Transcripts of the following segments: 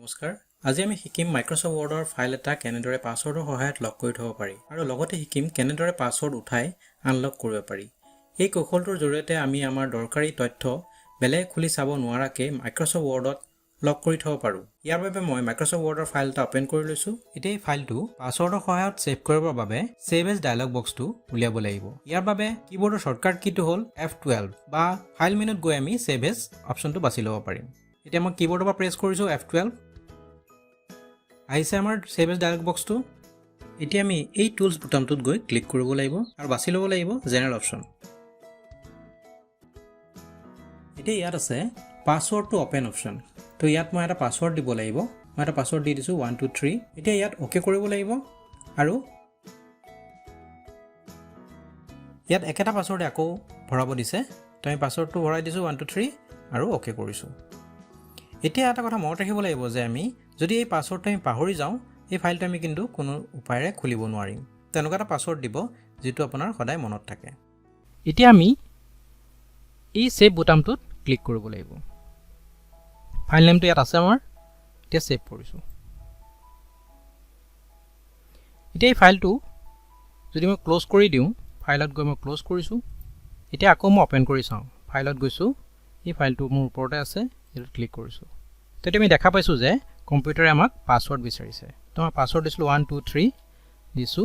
নমস্কাৰ আজি আমি শিকিম মাইক্ৰসফট ৱৰ্ডৰ ফাইল এটা কেনেদৰে পাছৱৰ্ডৰ সহায়ত লক কৰি থব পাৰি আৰু লগতে শিকিম কেনেদৰে পাছৱৰ্ড উঠাই আনলক কৰিব পাৰি এই কৌশলটোৰ জৰিয়তে আমি আমাৰ দৰকাৰী তথ্য বেলেগ খুলি চাব নোৱাৰাকে মাইক্ৰসফট ৱৰ্ডত লক কৰি থব পাৰো ইয়াৰ বাবে মই মাইক্ৰসফট ৱৰ্ডৰ ফাইল এটা ওপেন কৰি লৈছো এতিয়া এই ফাইলটো পাছৱৰ্ডৰ সহায়ত সেভ কৰিবৰ বাবে সেভ এজ ডায়লগ বক্সটো উলিয়াব লাগিব ইয়াৰ বাবে কিবৰ্ডৰ শৰ্টকাট কিটো হ'ল F12 বা ফাইল মেনুত গৈ আমি সেভ এজ অপচনটো বাছি ল'ব পাৰিম এতিয়া মই কিবৰ্ডৰ পৰা প্ৰেছ কৰিছো F12 আহিছে আমাৰ সেভ এজ ডায়লগ বক্সটো এতিয়া আমি এই টুলস বুটামটোত গৈ ক্লিক কৰিব লাগিব আৰু বাছি ল'ব লাগিব জেনাৰেল অপচন এতিয়া ইয়াত আছে পাছৱৰ্ড টু ওপেন অপচন তো ইয়াত মই এটা পাছৱৰ্ড দিব লাগিব মই এটা পাছৱৰ্ড দি দিছো 123 এতিয়া ইয়াত ওকে কৰিব লাগিব আৰু ইয়াত একেটা পাছৱৰ্ডে আকৌ ভৰাব দিছে তো আমি পাছৱৰ্ডটো ভৰাই দিছো 123 আৰু ওকে কৰিছো এতিয়া এটা কথা মনত ৰাখিব লাগিব যে আমি যদি এই পাছৱৰ্ডটো আমি পাহৰি যাওঁ এই ফাইলটো আমি কিন্তু কোনো উপায়েৰে খুলিব নোৱাৰিম তেনেকুৱা এটা পাছৱৰ্ড দিব যেটো আপোনাৰ সদায় মনত থাকে এতিয়া আমি এই সেভ বুটামটোত ক্লিক কৰিব লাগিব ফাইল নেমটো ইয়াত আছে আমাৰ এতিয়া সেভ কৰিছো এতিয়া এই ফাইলটো যদি মই ক্লোজ কৰি দিওঁ ফাইলত গৈ মই ক্লোজ কৰিছো এতিয়া আকৌ মই ওপেন কৰি চাওঁ ফাইলত গৈছো এই ফাইলটো মোৰ ওপৰতে আছে এটো ক্লিক কৰিছো তেতিয়া আমি দেখা পাইছো যে কম্পিউটাৰে আমাক পাছৱৰ্ড বিচাৰিছে তো মই পাছৱৰ্ড দিছিলো 123 দিছো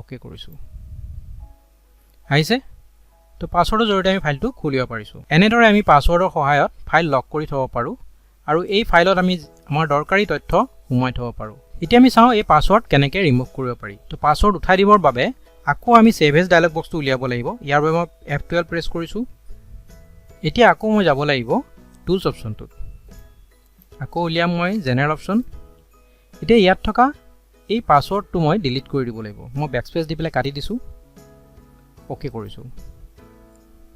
ওকে কৰিছো আহিছে তো পাছৱৰ্ডৰ জৰিয়তে আমি ফাইলটো খুলিব পাৰিছো এনেদৰে আমি পাছৱৰ্ডৰ সহায়ত ফাইল লক কৰি থব পাৰো আৰু এই ফাইলত আমি আমাৰ দৰকাৰী তথ্য সুমাই থব পাৰো এতিয়া আমি চাওঁ এই পাছৱৰ্ড কেনেকৈ ৰিমুভ কৰিব পাৰি তো পাছৱৰ্ড উঠাই দিবৰ বাবে আকৌ আমি সেভ এজ ডায়লগ বক্সটো উলিয়াব লাগিব ইয়াৰ বাবে মই F12 প্ৰেছ কৰিছো এতিয়া আকৌ মই যাব লাগিব টুলস অপচনটোত আকৌ উলিয়াম মই জেনাৰেল অপচন এতিয়া ইয়াত থকা এই পাছৱৰ্ডটো মই ডিলিট কৰি দিব লাগিব মই বেকস্পেচ দি পেলাই কাটি দিছো ওকে কৰিছো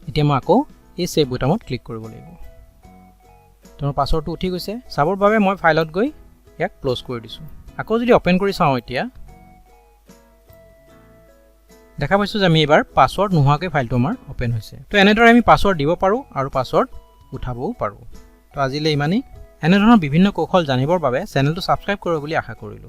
এতিয়া মই আকৌ এই সেভ বুটামত ক্লিক কৰিব লাগিব তোমাৰ পাছৱৰ্ডটো উঠি গৈছে চাবৰ বাবে মই ফাইলত গৈ ইয়াক ক্লোজ কৰি দিছো আকৌ যদি ওপেন কৰি চাওঁ এতিয়া দেখা পাইছো যে আমি এবাৰ পাছৱৰ্ড নোহোৱাকৈ ফাইলটো আমাৰ ওপেন হৈছে তো এনেদৰে আমি পাছৱৰ্ড দিব পাৰো আৰু পাছৱৰ্ড উঠাবও পাৰো তো আজিলৈ ইমানেই এনে ধৰণৰ বিভিন্ন কৌশল জানিবৰ বাবে চেনেলটো সাবস্ক্ৰাইব কৰিব বুলি আশা কৰিলো